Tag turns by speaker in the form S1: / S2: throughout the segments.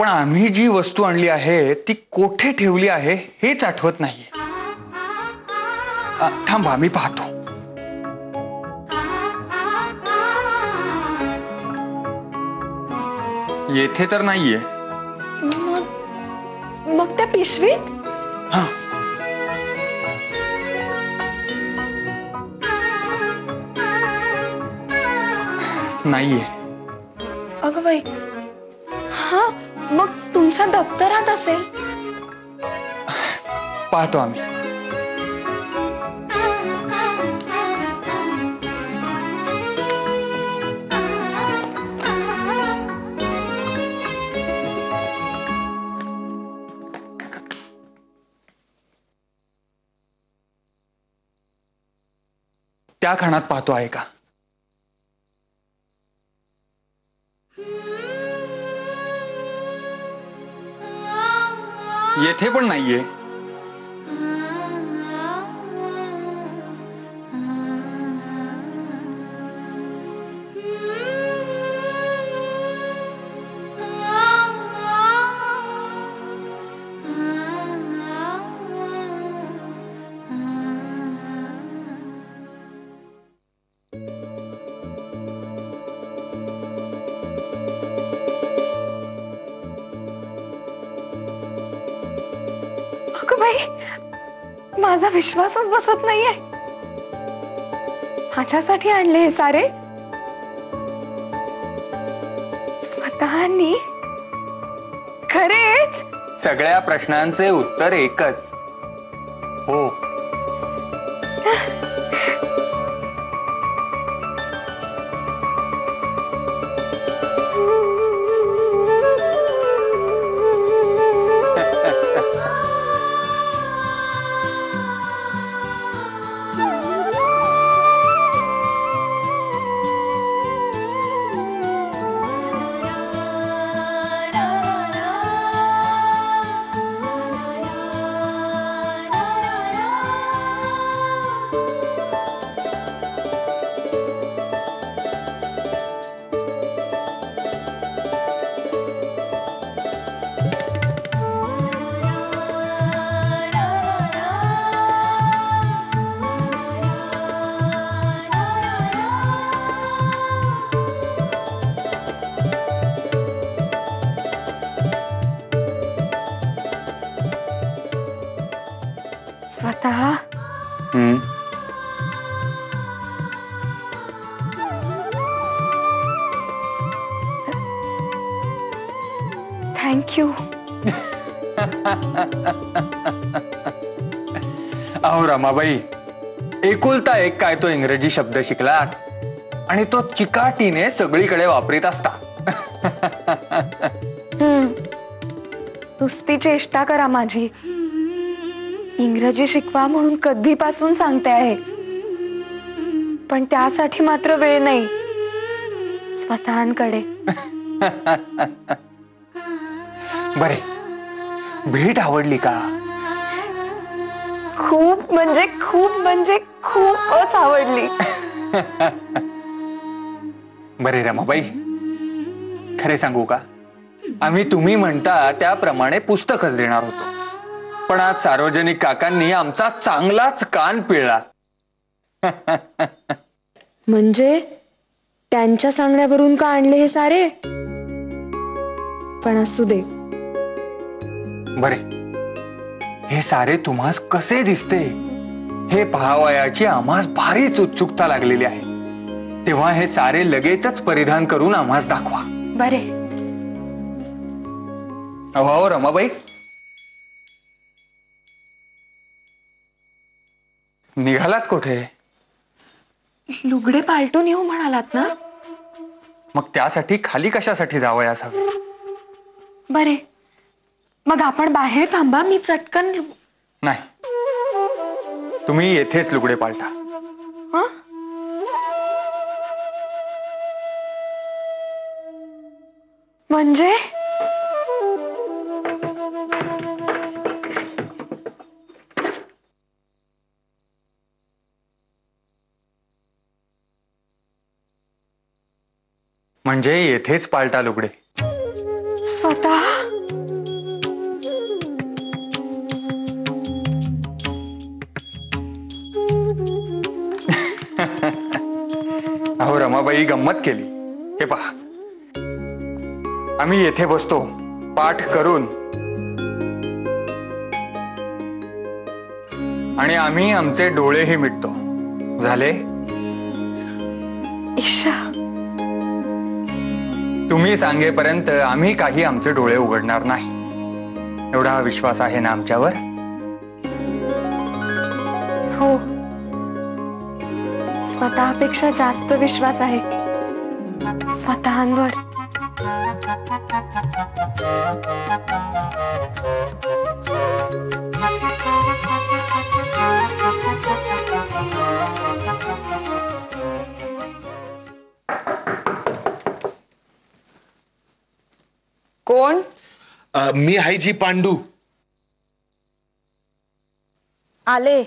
S1: पण आम्ही जी वस्तू आणली आहे ती कोठे ठेवली आहे हेच आठवत नाहीये. थांबा मी पाहतो. येथे तर नाहीये.
S2: मग त्या पिशवीत?
S1: हा, नाहीये.
S2: अगं बाई, हा मग तुमच्या दप्तरात असेल.
S1: पाहतो आम्ही. त्या खाणात पाहतो आहे का? येथे पण नाहीये.
S2: अगं बाई, माझा विश्वासच बसत नाहीये. माझ्यासाठी आणले हे सारे स्वतःनी? खरेच?
S1: सगळ्या प्रश्नांचे उत्तर एकच हो.
S2: स्वतः? Thank you.
S1: अहो रमाबाई, एकुलता एक काय तो इंग्रजी शब्द शिकलात आणि तो चिकाटीने सगळीकडे वापरीत असता.
S2: नुसती चेष्टा करा माझी. इंग्रजी शिकवा म्हणून कधीपासून सांगते आहे, पण त्यासाठी मात्र वेळ नाही स्वतःकडे.
S1: बरे, भेट आवडली का?
S2: खूप म्हणजे खूपच आवडली.
S1: बरे रमाबाई, खरे सांगू का, आम्ही तुम्ही म्हणता त्याप्रमाणे पुस्तकच देणार होतो, पण आज सार्वजनिक काकांनी आमचा चांगलाच कान पिळला.
S2: म्हणजे त्यांच्या सांगण्यावरून का आणले हे सारे? पण असू दे.
S1: बरे, हे सारे तुम्हास कसे दिसते हे पाहावयाची आम्हास भारीच उत्सुकता लागलेली आहे. तेव्हा हे सारे लगेचच परिधान करून आम्हास दाखवा.
S2: बरे.
S1: अहो रमाबाई, निघालात कुठे?
S2: लुगडे पालटून येऊ म्हणालात ना?
S1: मग त्यासाठी खाली कशासाठी जावयास हवे?
S2: बरे, मग आपण बाहेर थांबा, मी चटकन.
S1: नाही, तुम्ही येथेच लुगडे पालटा.
S2: म्हणजे
S1: म्हणजे येथेच पालटा लुगडे.
S2: स्वतः?
S1: अहो रमाबाई गंमत केली. हे पहा, आम्ही येथे बसतो पाठ करून आणि आम्ही आमचे डोळेही मिटतो. झाले?
S2: ईशा,
S1: तुम्ही सांगेपर्यंत आम्ही काही आमचे डोळे उघडणार नाही. एवढा विश्वास आहे ना आमच्यावर?
S2: हो, स्वतःपेक्षा जास्त विश्वास आहे स्वतःवर. कोण?
S3: मी आहे जी पांडू.
S2: आले.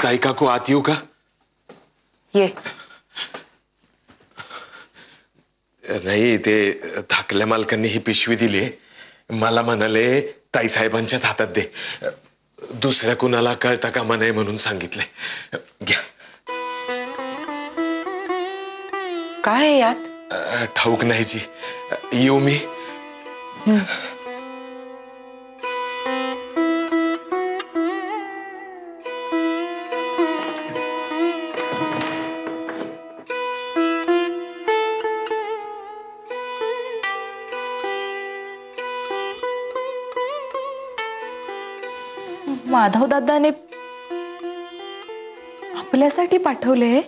S3: ताई काकू आत येऊ का?
S2: ये.
S3: नाही, ते धाकल्या मालकांनी ही पिशवी दिली. मला म्हणाले ताई साहेबांच्याच हातात दे, दुसऱ्या कुणाला कळता कामा नये म्हणून सांगितले. घ्या.
S2: काय आहे यात?
S3: ठाऊक नाही जी. येऊ मी?
S2: माधव दादाने आपल्यासाठी पाठवले.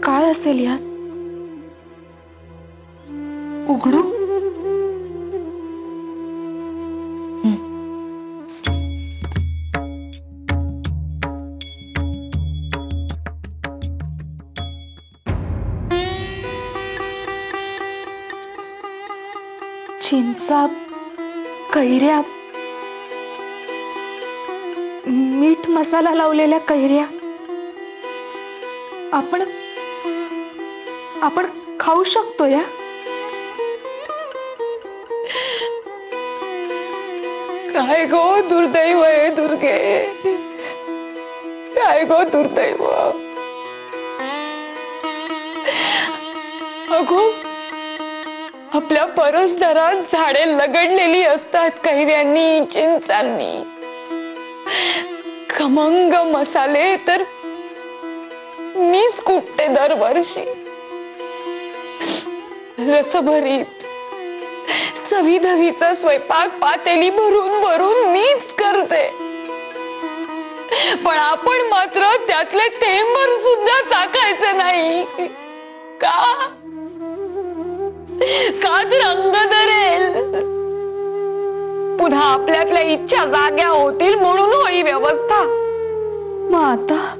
S2: काय असेल यात? उघडू? चिंचा, कैऱ्या, मीठ मसाला लावलेल्या कैऱ्या. आपण खाऊ शकतो या? काय गो दुर्दैव आहे दुर्गे, काय गो दुर्दैव. अगो, आपल्या परसदारात झाडे लगडलेली असतात कैऱ्यांनी, चिंचांनी. खमंग मसाले तर मीच कुटते दरवर्षी. रसभरीत चवीधवीचा स्वयंपाक पातेली भरून भरून मीच करते. पण आपण मात्र त्यातले थेंबर सुद्धा चाकायचे नाही. का? रंग धरेल. पुन्हा आपल्यातल्या इच्छा जाग्या होतील म्हणून होई व्यवस्था. मग आता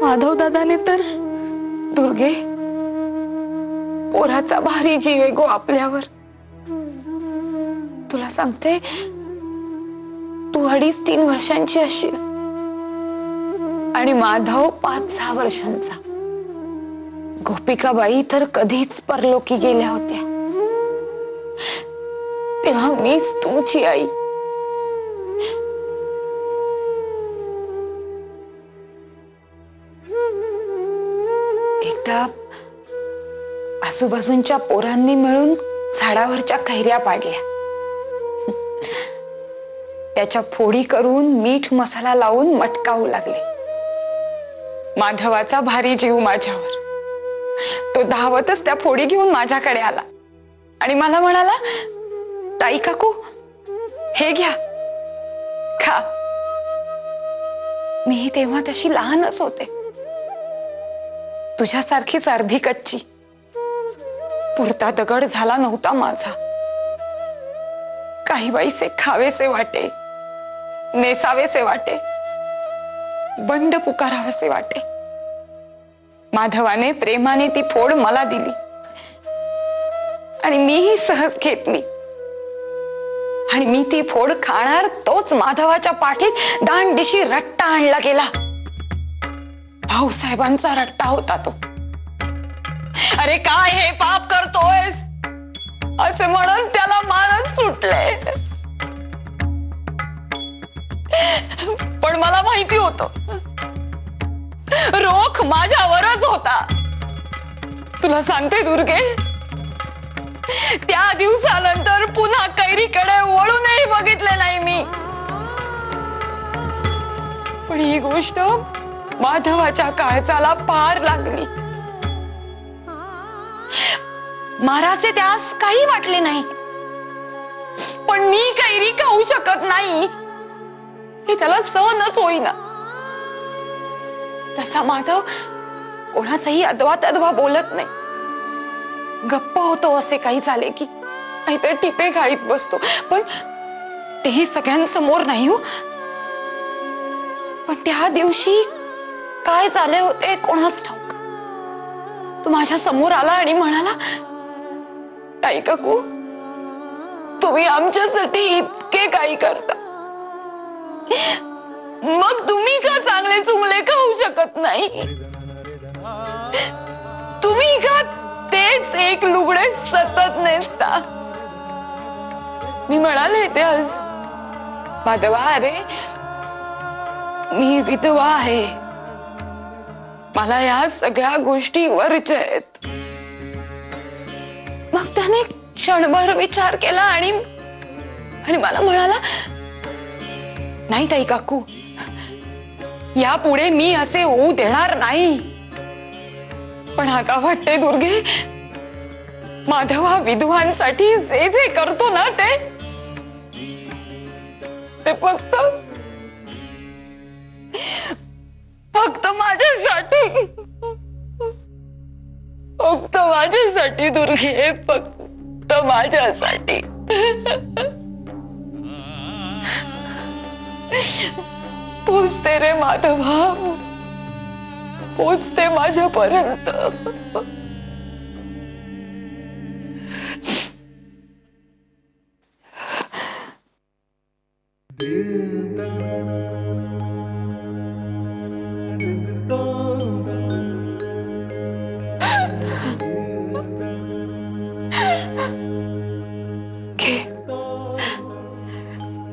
S2: माधव दादाने तर दुर्गे, पोराचा भारी जीव आहे गो आपल्यावर. तुला सांगते, तू 2-3 वर्षांची असशील आणि माधव 5-6 वर्षांचा. गोपिकाबाई तर कधीच परलोकी गेल्या होत्या. तेव्हा मीच तुमची आई. एकदा आजूबाजूंच्या पोरांनी मिळून झाडावरच्या कैऱ्या पाडल्या. त्याच्या फोडी करून मीठ मसाला लावून मटकावू लागले. माधवाचा भारी जीव माझ्यावर. तो धावतच त्या फोडी घेऊन माझ्याकडे आला आणि मला म्हणाला, ताई काकू, हे घ्या, खा. मी तेव्हा तशी लहानच होते, तुझ्यासारखीच अर्धी कच्ची. पुरता दगड झाला नव्हता माझा. काही बाईचे खावेसे वाटे, नेसावेसे वाटे, बंड पुकारावेसे वाटे. माधवाने प्रेमाने ती फोड मला दिली आणि मीही सहज घेतली. आणि मी ती फोड खाणार तोच माधवाच्या पाठीत दांडदिशी रट्टा आणला गेला. भाऊसाहेबांचा रट्टा होता तो. अरे काय हे पाप करतोयस असे म्हणून त्याला मारत सुटले. पण मला माहिती होतं रोख माझ्यावरच होता. तुला सांगते दुर्गे, त्या दिवसानंतर पुन्हा कैरीकडे वळूनही बघितले नाही मी. पण ही गोष्ट माधवाच्या काळजाला पार लागली. महाराजचे त्यास काही वाटले नाही, पण मी कैरी खाऊ शकत नाही हे त्याला सहनच होईना. तसा माधव कोणाचाही अदवा तदवा बोलत नाही. गप्प होतो असे काही झाले की, नाहीतर टिपे घाळीत बसतो. पण तेही सगळ्यांसमोर नाही हो. पण त्या दिवशी काय झाले होते कोणास ठाऊक. तो माझ्या समोर आला आणि म्हणाला, ताई काकू तुम्ही आमच्यासाठी इतके काही करता, मग तुम्ही का चांगले चुंगले खाऊ शकत नाही? तुम्ही का तेच एक लुगडे सतत नेसता? मी म्हणाले त्यास, माधवा अरे मी विधवा आहे, मला या सगळ्या गोष्टी वरच्या आहेत. मग त्याने क्षणभर विचार केला आणि मला म्हणाला, नाही ताई काकू, यापुढे मी असे होऊ देणार नाही. पण आता वाटते दुर्गे, माधवा विधवांसाठी जे जे करतो ना ते फक्त माझ्यासाठी, फक्त माझ्यासाठी दुर्गे, फक्त माझ्यासाठी. पोचते रे माधवा, पोचते माझ्यापर्यंत.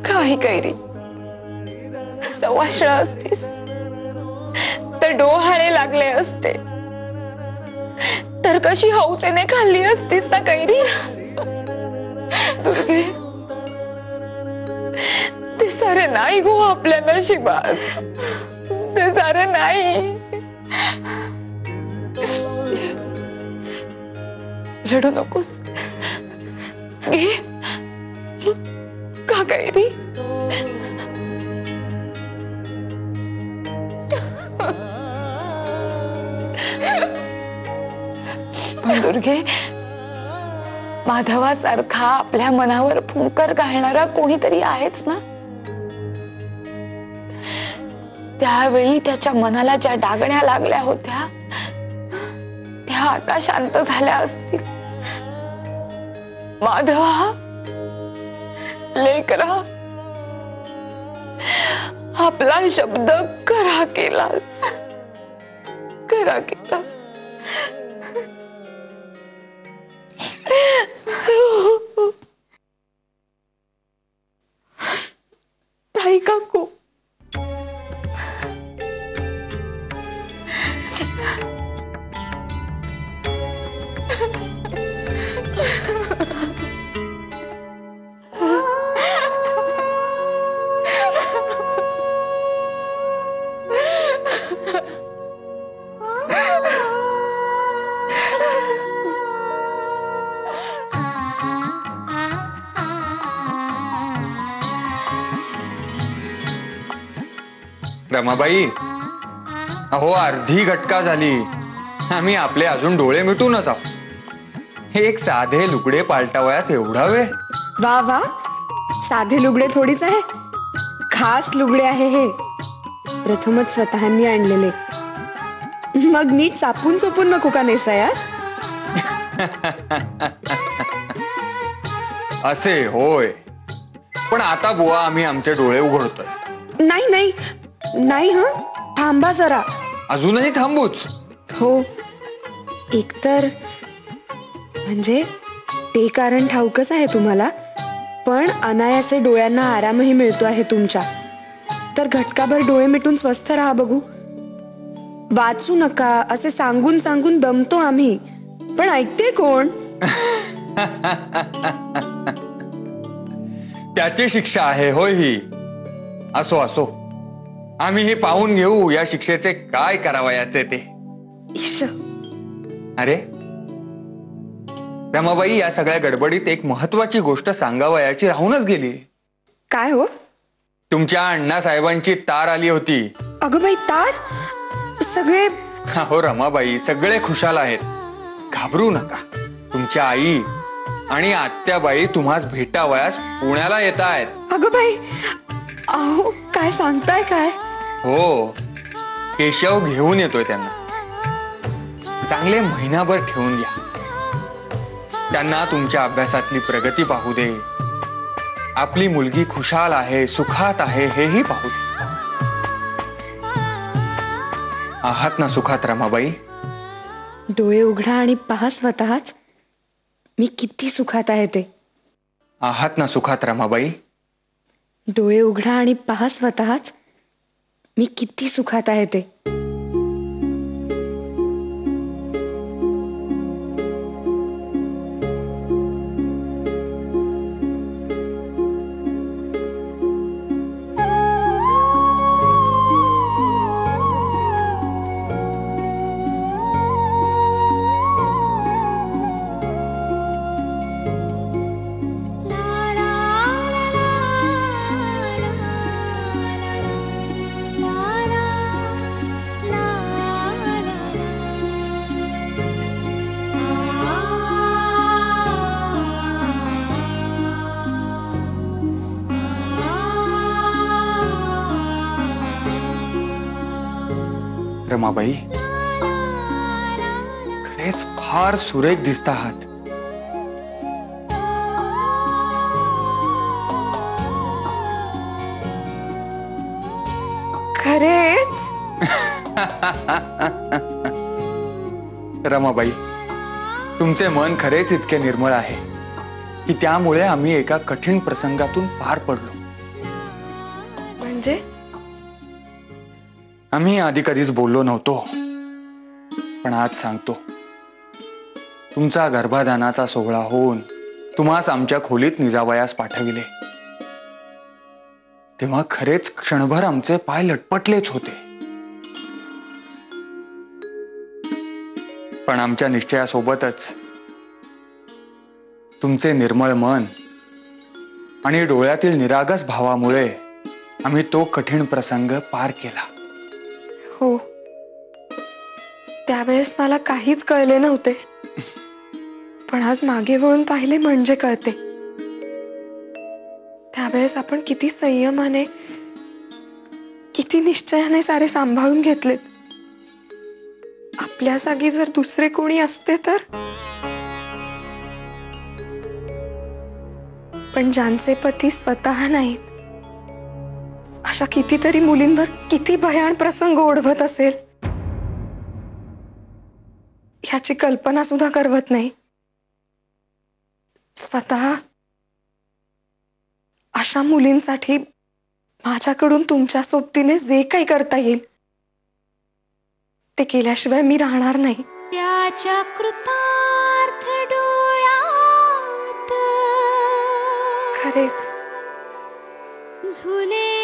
S2: काय कैरी, सवाष्ण असतीस तर डोहाळे लागले असते, तर कशी हौसेने खाल्ली असतीस ना कैरी. दुर्गे, ते सारे नाही गो आपल्या नशिबात, ते सारे नाही. रडू नकोस, घे का कैरी. पण दुर्गे, माधवासारखा आपल्या मनावर फुंकर घालणारा कोणीतरी आहेच ना. त्यावेळी त्याच्या मनाला ज्या डागण्या लागल्या होत्या त्या आता शांत झाल्या असतील. माधवा, लेकरा, आपला शब्द खरा केलास, खरा केला. ताई काकू,
S1: रमाबाई, अहो अर्धी घटका झाली, आम्ही आपले अजून डोळे मिटूनच आहोत. हे एक साधे लुगडे पालटावयास एवढा वेळ?
S4: वा वा, साधे लुगडे थोडीच आहे, खास लुगडे आहे हे, प्रथमच स्वतःनी आणलेले. मग नीट चापून चोपून नको का नेसायास?
S1: असे होय, पण आता बुवा आम्ही आमचे डोळे उघडतोय.
S4: नाही नाही नाही, हा थांबा जरा.
S1: अजूनही थांबूच?
S4: हो, एकतर म्हणजे ते कारण ठाऊकच आहे तुम्हाला, पण अनायासे डोळ्यांना आरामही मिळतो आहे तुमच्या. तर घटकाभर डोळे मिटून स्वस्थ राहा बघू. वाचू नका असे सांगून सांगून दमतो आम्ही, पण ऐकते कोण?
S1: त्याची शिक्षा आहे होय ही. असो असो, आम्ही हे पाहून घेऊ या शिक्षेचे काय करावयाचे ते.
S4: ईश,
S1: अरे रमाबाई, या सगळ्या गडबडीत एक महत्वाची गोष्ट सांगावयाची राहूनच गेली.
S4: काय हो?
S1: तुमच्या अण्णासाहेबांची तार आली होती.
S4: अगं बाई, तार? सगळे?
S1: हो रमाबाई, सगळे खुशाल आहेत. घाबरू नका. तुमच्या आई आणि आत्याबाई तुम्हास भेटावयास पुण्याला येत आहेत.
S4: अगं बाई, अहो काय सांगताय काय?
S1: हो, केशव घेऊन येतोय त्यांना. चांगले महिनाभर ठेवून घ्या. त्यांना तुमच्या अभ्यासातली प्रगती पाहू दे, आपली मुलगी खुशाल आहे, सुखात आहे हेही पाहू दे. आहात ना सुखात रमाबाई?
S4: डोळे उघडा आणि पहा स्वतःच, मी किती सुखात आहे ते.
S1: आहात ना सुखात रमाबाई?
S4: डोळे उघडा आणि पहा स्वतःच, मी किती सुखात आहे ते.
S1: रमाबाई, खरेच फार सुरेख दिसत आहात.
S4: खरेच?
S1: रमाबाई, तुमचे मन खरेच इतके निर्मळ आहे की त्यामुळे आम्ही एका कठीण प्रसंगातून पार पडलो.
S4: म्हणजे?
S1: आम्ही आधी कधीच बोललो नव्हतो, पण आज सांगतो. तुमचा गर्भाधानाचा सोहळा होऊन तुम्हास आमच्या खोलीत निजावयास पाठविले तेव्हा खरेच क्षणभर आमचे पाय लटपटलेच होते. पण आमच्या निश्चयासोबतच तुमचे निर्मळ मन आणि डोळ्यातील निरागस भावामुळे आम्ही तो कठीण प्रसंग पार केला.
S4: हो, त्यावेळेस मला काहीच कळले नव्हते, पण आज मागे वळून पाहिले म्हणजे कळते. त्यावेळेस आपण किती संयमाने, किती निश्चयाने सारे सांभाळून घेतलेत. आपल्या जागी जर दुसरे कोणी असते तर? पण ज्यांचे पती स्वतः नाहीत अशा कितीतरी मुलींवर किती भयान प्रसंग ओढवत असेल ह्याची कल्पना सुद्धा करवत नाही. स्वतः अशा मुलींसाठी माझ्याकडून तुमच्या सोबतीने जे काही करता येईल ते केल्याशिवाय मी राहणार नाही.
S5: त्याच्या कृतार्थ डोळ्यात
S4: खरेच
S5: झुले